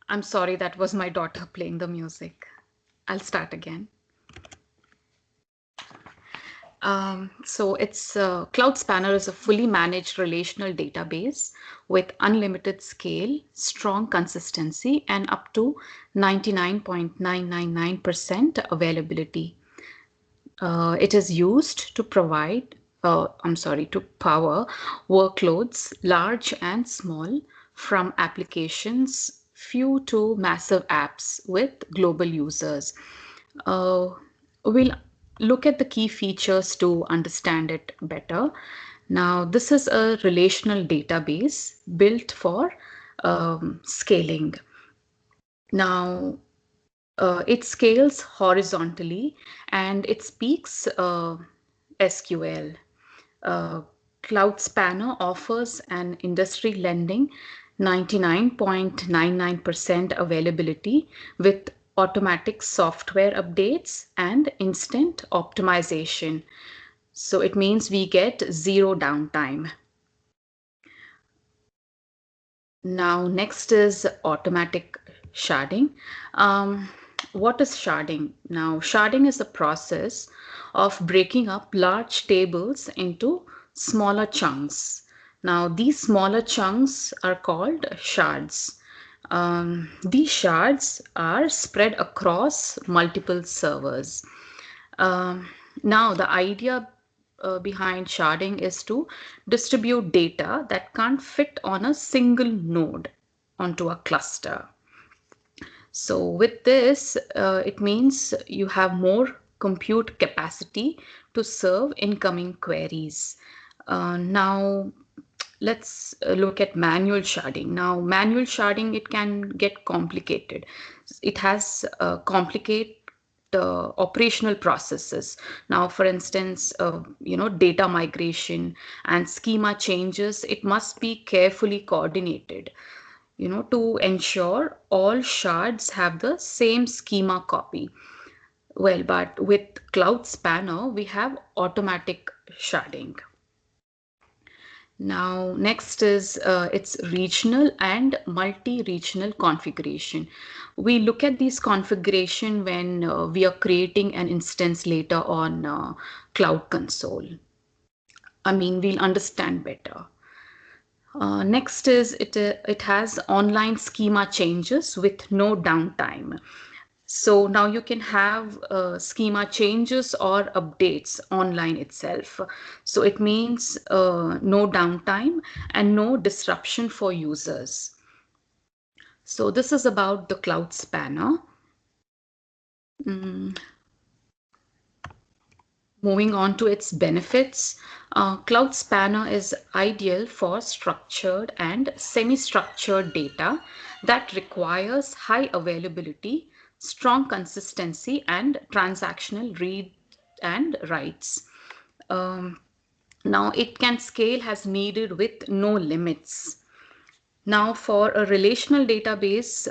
I'm sorry, that was my daughter playing the music. I'll start again. So it's Cloud Spanner is a fully managed relational database with unlimited scale, strong consistency, and up to 99.999% availability. It is used to to power workloads, large and small, from applications few to massive apps with global users. Uh, we'll look at the key features to understand it better. Now, this is a relational database built for scaling. Now, it scales horizontally and it speaks SQL. Uh, Cloud Spanner offers an industry lending 99.99% availability with automatic software updates and instant optimization. So it means we get zero downtime. Now, next is automatic sharding. What is sharding? Now, sharding is the process of breaking up large tables into smaller chunks. Now, these smaller chunks are called shards. These shards are spread across multiple servers. Now, the idea behind sharding is to distribute data that can't fit on a single node onto a cluster. So with this, it means you have more compute capacity to serve incoming queries. Now, let's look at manual sharding. Now, manual sharding, it can get complicated. It has complicated operational processes. Now, for instance, data migration and schema changes, it must be carefully coordinated, to ensure all shards have the same schema copy. Well, but with Cloud Spanner, we have automatic sharding. Now, next is its regional and multi-regional configuration. We look at these configuration when we are creating an instance later on Cloud Console. I mean, we'll understand better. Next is it has online schema changes with no downtime. So now you can have schema changes or updates online itself. So it means no downtime and no disruption for users. So this is about the Cloud Spanner. Moving on to its benefits, Cloud Spanner is ideal for structured and semi-structured data that requires high availability, strong consistency, and transactional read and writes. Now it can scale as needed with no limits. Now, for a relational database,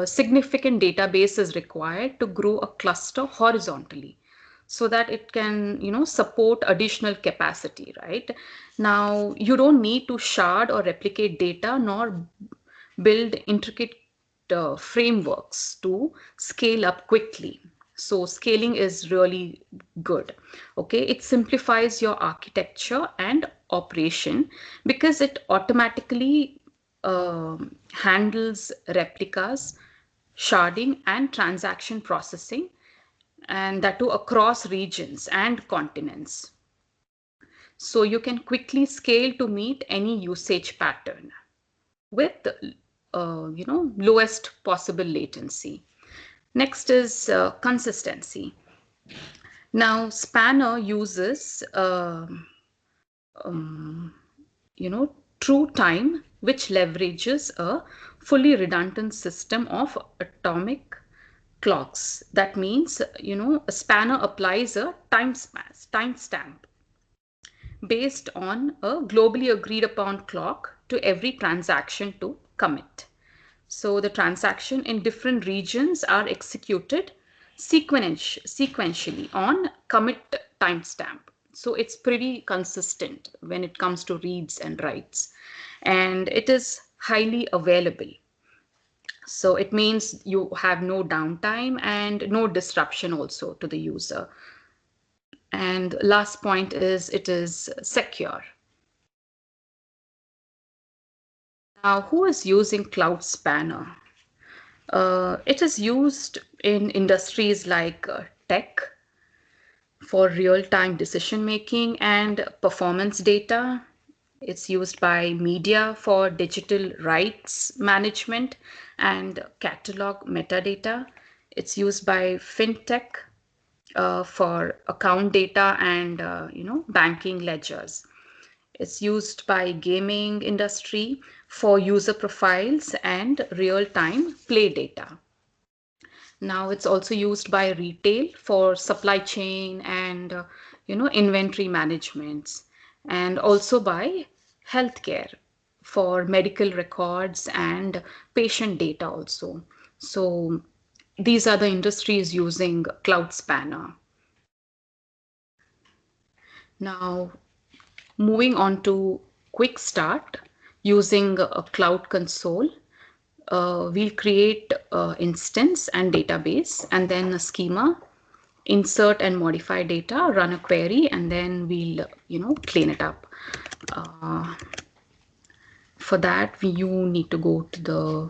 significant database is required to grow a cluster horizontally so that it can, support additional capacity, right? Now, you don't need to shard or replicate data nor build intricate frameworks to scale up quickly. So scaling is really good. Okay, it simplifies your architecture and operation because it automatically handles replicas, sharding, and transaction processing, and that too across regions and continents. So you can quickly scale to meet any usage pattern with lowest possible latency. Next is consistency. Now, Spanner uses true time, which leverages a fully redundant system of atomic clocks. That means, a spanner applies a timestamp based on a globally agreed upon clock to every transaction to commit. So the transaction in different regions are executed sequentially on commit timestamp. So it's pretty consistent when it comes to reads and writes, and it is highly available. So it means you have no downtime and no disruption also to the user. And last point is it is secure. Now, who is using Cloud Spanner? It is used in industries like tech for real-time decision making and performance data. It's used by media for digital rights management and catalog metadata. It's used by fintech for account data and banking ledgers. It's used by gaming industry for user profiles and real-time play data. Now it's also used by retail for supply chain and inventory managements, and also by healthcare for medical records and patient data also. So these are the industries using Cloud Spanner. Now moving on to Quickstart using a cloud console. We'll create instance and database, and then a schema, insert and modify data, run a query, and then we'll clean it up. Uh, for that, you need to go to the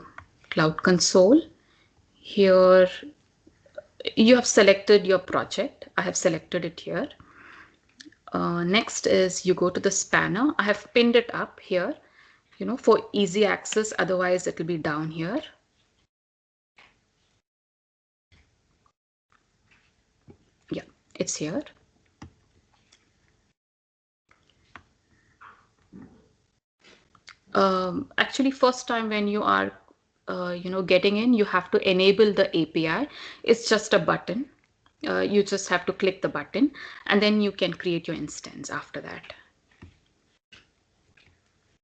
Cloud Console. Here, you have selected your project. I have selected it here. Next is you go to the spanner. I have pinned it up here, for easy access. Otherwise, it will be down here. Yeah, it's here. Actually, first time when you are getting in, you have to enable the API. It's just a button. You just have to click the button, and then you can create your instance after that.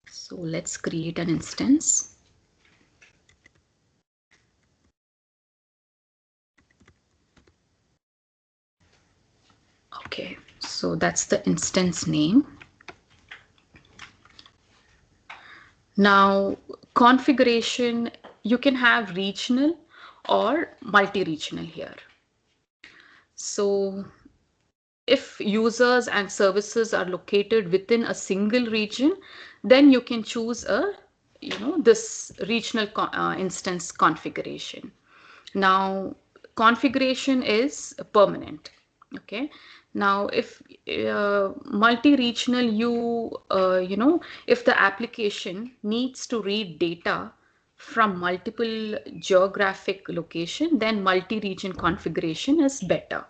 So let's create an instance. Okay, so that's the instance name. Now, configuration, you can have regional or multi-regional here. So if users and services are located within a single region, then you can choose this regional instance configuration. Now, configuration is permanent. Okay. Now, if multi-regional, if the application needs to read data from multiple geographic location, then multi-region configuration is better.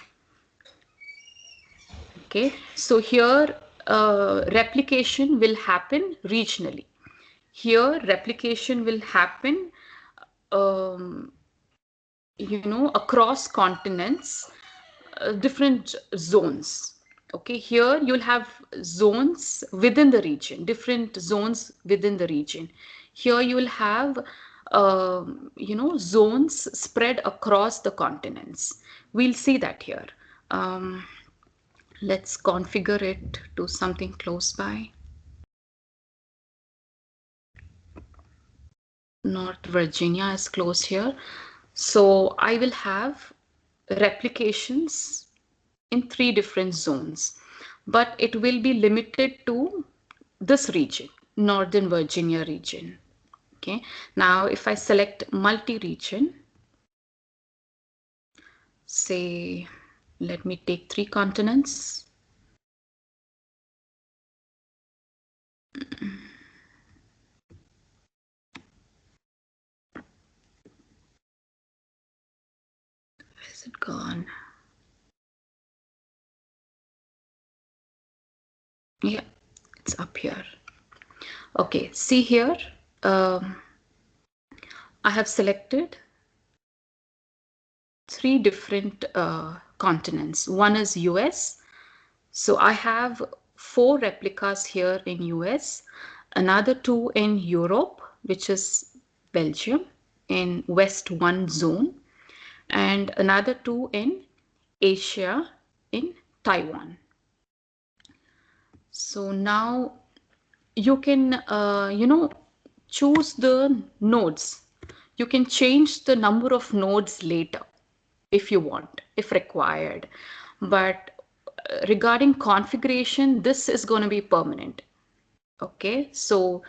Okay, so here replication will happen regionally. Here replication will happen, um, across continents, different zones. Okay, here you'll have zones within the region, different zones within the region. Here you will have, zones spread across the continents. We'll see that here. Um, Let's configure it to something close by. North Virginia is close here. So I will have replications in 3 different zones, but it will be limited to this region, Northern Virginia region. Okay. Now, if I select multi-region, say, let me take 3 continents. Where's it gone? Yeah, it's up here. Okay, see here, I have selected 3 different continents. One is US. So I have 4 replicas here in US, another 2 in Europe, which is Belgium in West 1 zone, and another 2 in Asia in Taiwan. So now you can, choose the nodes You can change the number of nodes later if you want, if required. But regarding configuration, this is going to be permanent. Okay, so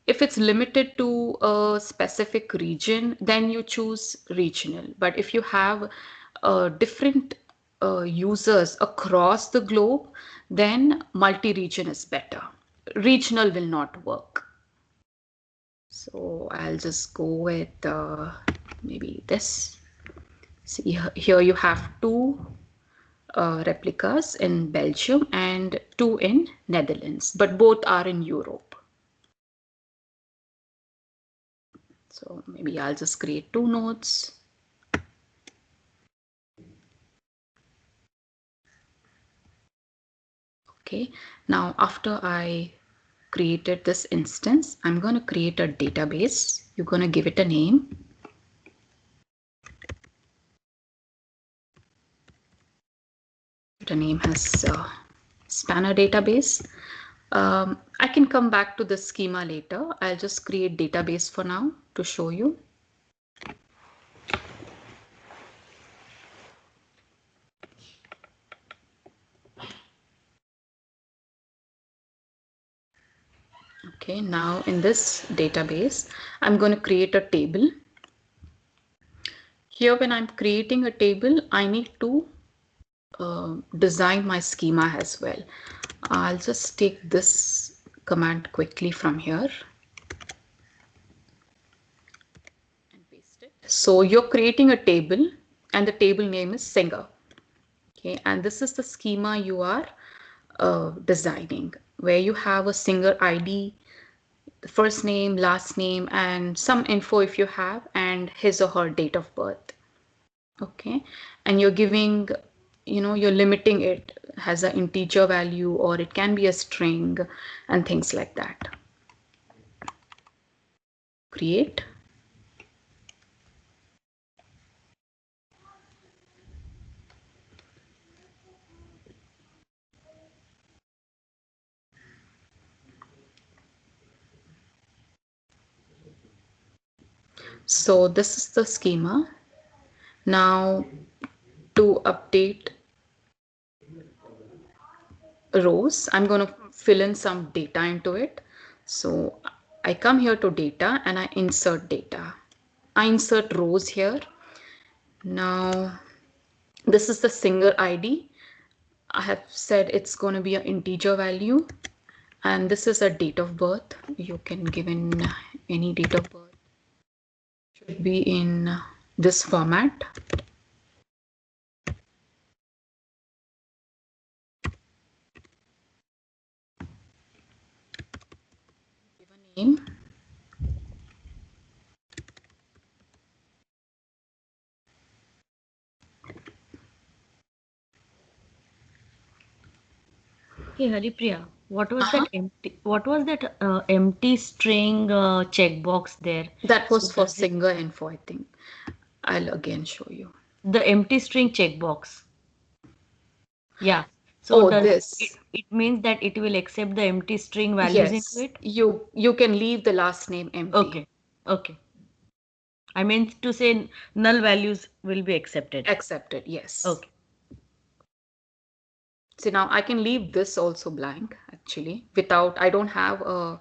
if it's limited to a specific region, then you choose regional. But if you have different users across the globe, then multi-region is better. Regional will not work. So I'll just go with maybe this. See, here you have two replicas in Belgium and two in Netherlands, but both are in Europe. So maybe I'll just create two nodes. Okay, now after I created this instance, I'm going to create a database. You're going to give it a name. The name has spanner database. I can come back to the schema later. I'll just create database for now to show you. Okay, now in this database, I'm going to create a table. Here, when I'm creating a table, I need to design my schema as well. I'll just take this command quickly from here and paste it. So you're creating a table and the table name is singer. Okay, and this is the schema you are designing, where you have a singer ID, the first name, last name, and some info if you have, and his or her date of birth. Okay, and you're giving, you're limiting it as an integer value, or it can be a string and things like that. Create. So this is the schema. Now to update rows, I'm going to fill in some data into it. So I come here to data and I insert data. I insert rows here. Now this is the singer ID. I have said it's going to be an integer value, and this is a date of birth. You can give in any date of birth. Should be in this format. Give a name. Hey Haripriya, what was that empty string checkbox there? That So was for does it singer info, I think. I'll again show you. the empty string checkbox? Yeah. So Oh, does it this. it means that it will accept the empty string values into Yes, it? you can leave the last name empty. Okay. Okay. I meant to say null values will be accepted. Accepted, yes. Okay. So now I can leave this also blank actually without, I don't have a,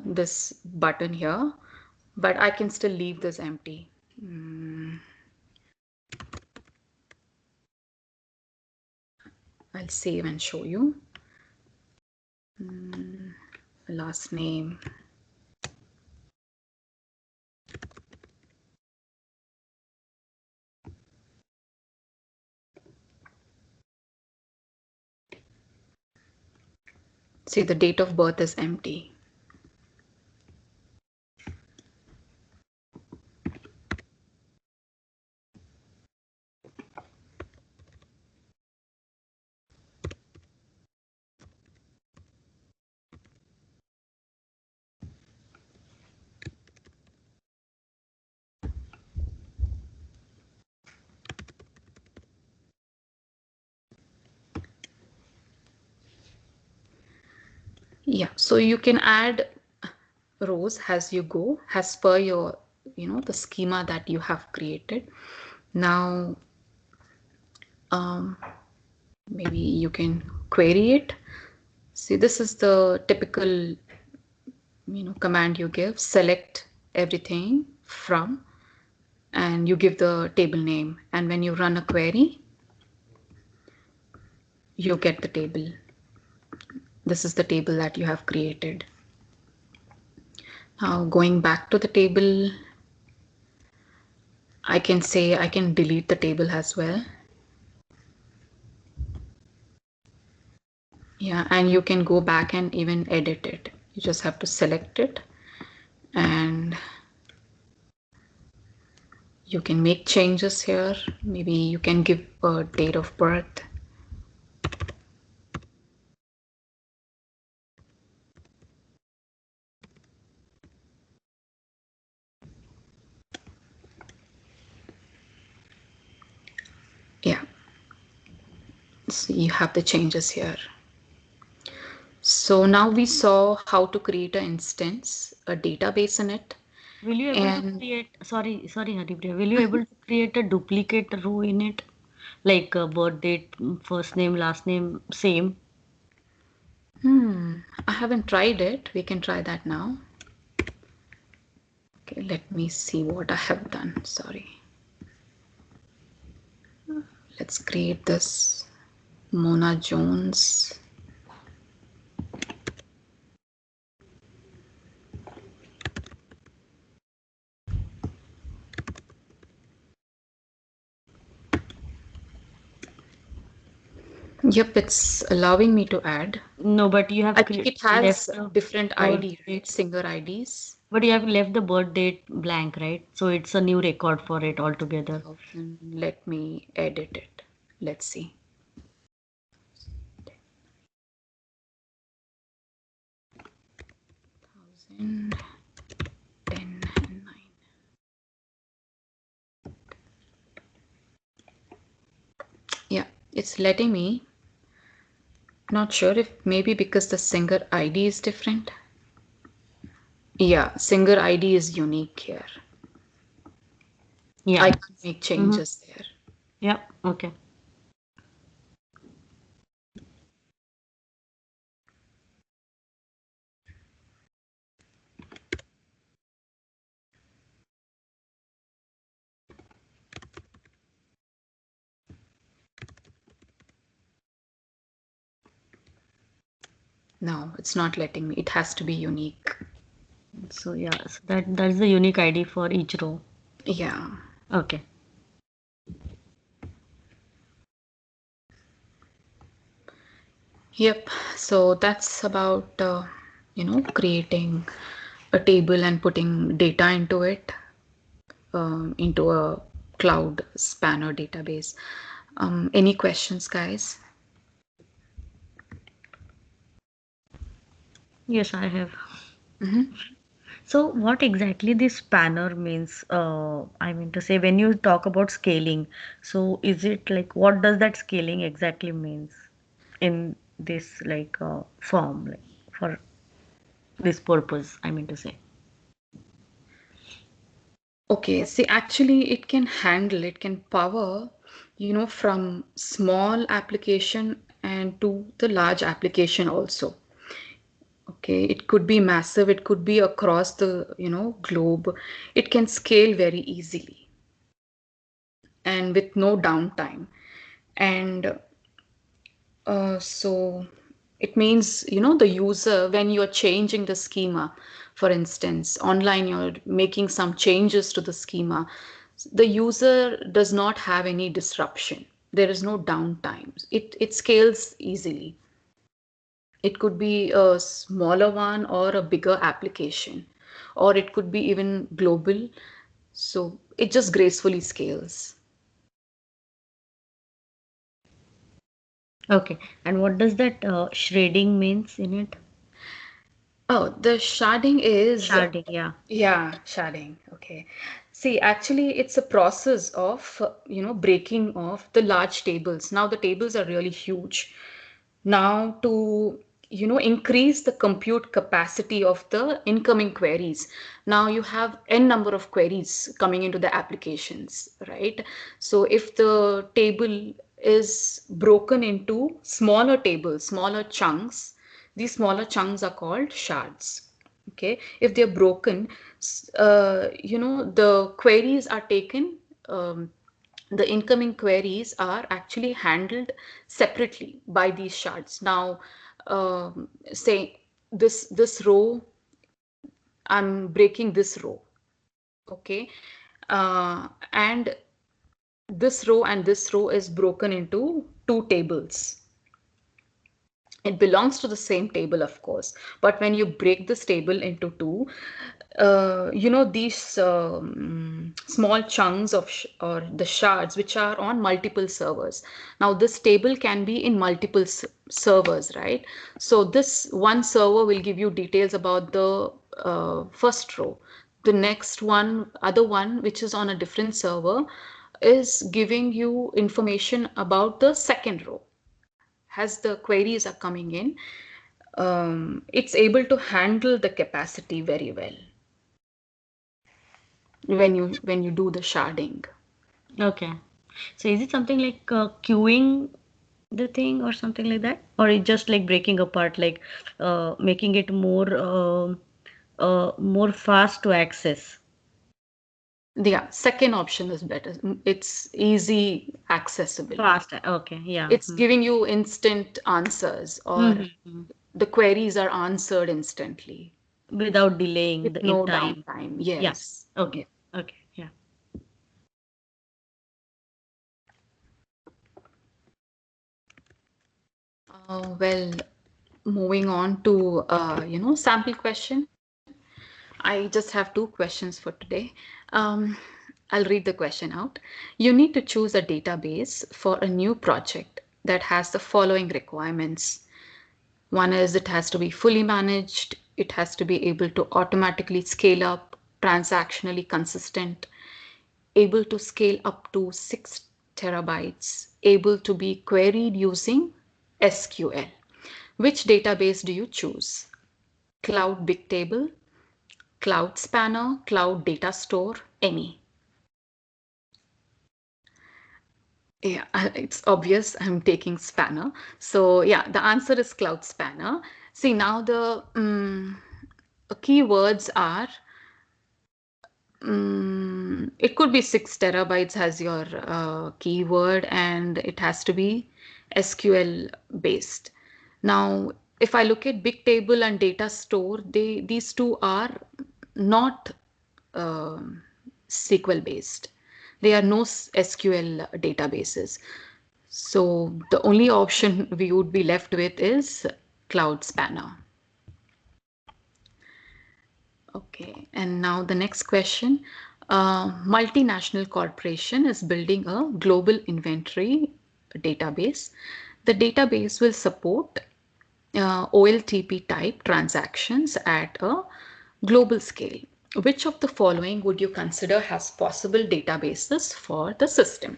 this button here, but I can still leave this empty. I'll save and show you. Last name. See, the date of birth is empty. Yeah, so you can add rows as you go, as per your the schema that you have created. Now, um, maybe you can query it. See, this is the typical, command you give. Select everything from, and you give the table name. And when you run a query, you get the table. This is the table that you have created. Now, going back to the table, I can say I can delete the table as well. Yeah, and you can go back and even edit it. You just have to select it, and you can make changes here. Maybe you can give a date of birth. Yeah, so you have the changes here. So now we saw how to create an instance, a database in it, Will you able to and create, sorry, Haripriya, will you able to create a duplicate row in it? Like birth date, first name, last name, same. I haven't tried it. We can try that now. Okay, let me see what I have done. Sorry. Let's create this Mona Jones. Yep, it's allowing me to add. No, but you I have think it left has the different birth ID, right? date. Singer IDs. But you have left the birth date blank, right? So it's a new record for it altogether. 1000. Let me edit it. Let's see. 1000, 10, and 9. Yeah, it's letting me. Not sure if maybe because the singer ID is different. Yeah, singer ID is unique here. I Yeah. can't make Mm-hmm. changes there. Yeah. Okay. No, it's not letting me. It has to be unique. So yeah, so that's the unique ID for each row. Yeah. Okay. Yep. So that's about, creating a table and putting data into it, into a cloud spanner database. Any questions, guys? Yes, I have. Mm-hmm. So what exactly this spanner means? I mean to say when you talk about scaling, so is it like what does that scaling exactly means in this like form like for this purpose? I mean to say. Okay, see, actually, it can power, from small application and to the large application also. Okay, it could be massive, it could be across the, globe. It can scale very easily and with no downtime. And so it means, the user, when you're changing the schema, for instance, online, you're making some changes to the schema, the user does not have any disruption. There is no downtime. It scales easily. It could be a smaller one or a bigger application, or it could be even global. So it just gracefully scales. Okay. And what does that shredding means in it? Oh, the sharding is, Sharding, yeah. yeah, sharding. Okay. See, actually, it's a process of, breaking off the large tables. Now, the tables are really huge. Now, to increase the compute capacity of the incoming queries. Now you have n number of queries coming into the applications, right? So if the table is broken into smaller tables, smaller chunks, these smaller chunks are called shards. Okay, if they're broken, the queries are taken, the incoming queries are actually handled separately by these shards. Now, say this row, I'm breaking this row, okay, and this row is broken into two tables. It belongs to the same table, of course, but when you break this table into two, these small chunks of or the shards which are on multiple servers. Now this table can be in multiple servers, right? So this one server will give you details about the first row. The next one, other one, which is on a different server, is giving you information about the second row. As the queries are coming in, it's able to handle the capacity very well when you do the sharding. Okay. So is it something like queuing the thing or something like that? Or it just like breaking apart, like making it more fast to access? Yeah, second option is better. It's easy accessible. Fast. Okay. Yeah. It's giving you instant answers, or Mm-hmm. the queries are answered instantly Without delaying with the in no time. downtime. Yeah. Yes. Okay. Yeah. Okay. Yeah. Well, moving on to sample question. I just have two questions for today. Um, I'll read the question out. You need to choose a database for a new project that has the following requirements. One is it has to be fully managed, it has to be able to automatically scale up, transactionally consistent, able to scale up to 6 terabytes, able to be queried using SQL. Which database do you choose? Cloud Bigtable, Cloud Spanner, Cloud Data Store, any? Yeah, it's obvious I'm taking Spanner. So yeah, the answer is Cloud Spanner. See, now the keywords are, it could be 6 terabytes as your keyword, and it has to be SQL based. Now, if I look at Bigtable and Data Store, these two are not SQL based. They are no SQL databases. So the only option we would be left with is Cloud Spanner. Okay, and now the next question. Multinational corporation is building a global inventory database. The database will support OLTP type transactions at a global scale. Which of the following would you consider has possible databases for the system?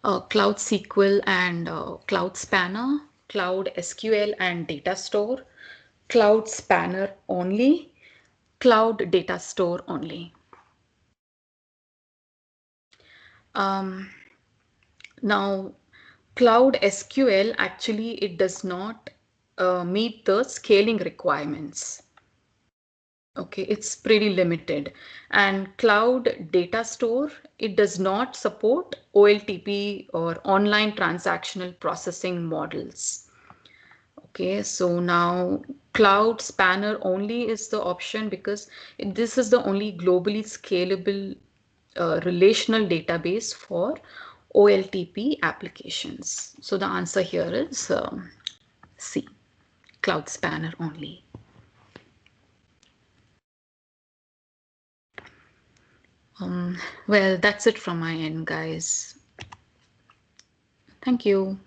Cloud SQL and Cloud Spanner, Cloud SQL and Data Store, Cloud Spanner only, Cloud Data Store only. Um, Now, Cloud SQL actually it does not meet the scaling requirements. Okay, it's pretty limited. And Cloud Data Store, it does not support OLTP or online transactional processing models. Okay, so now Cloud Spanner only is the option because this is the only globally scalable relational database for OLTP applications. So the answer here is C, Cloud Spanner only. Well, that's it from my end, guys. Thank you.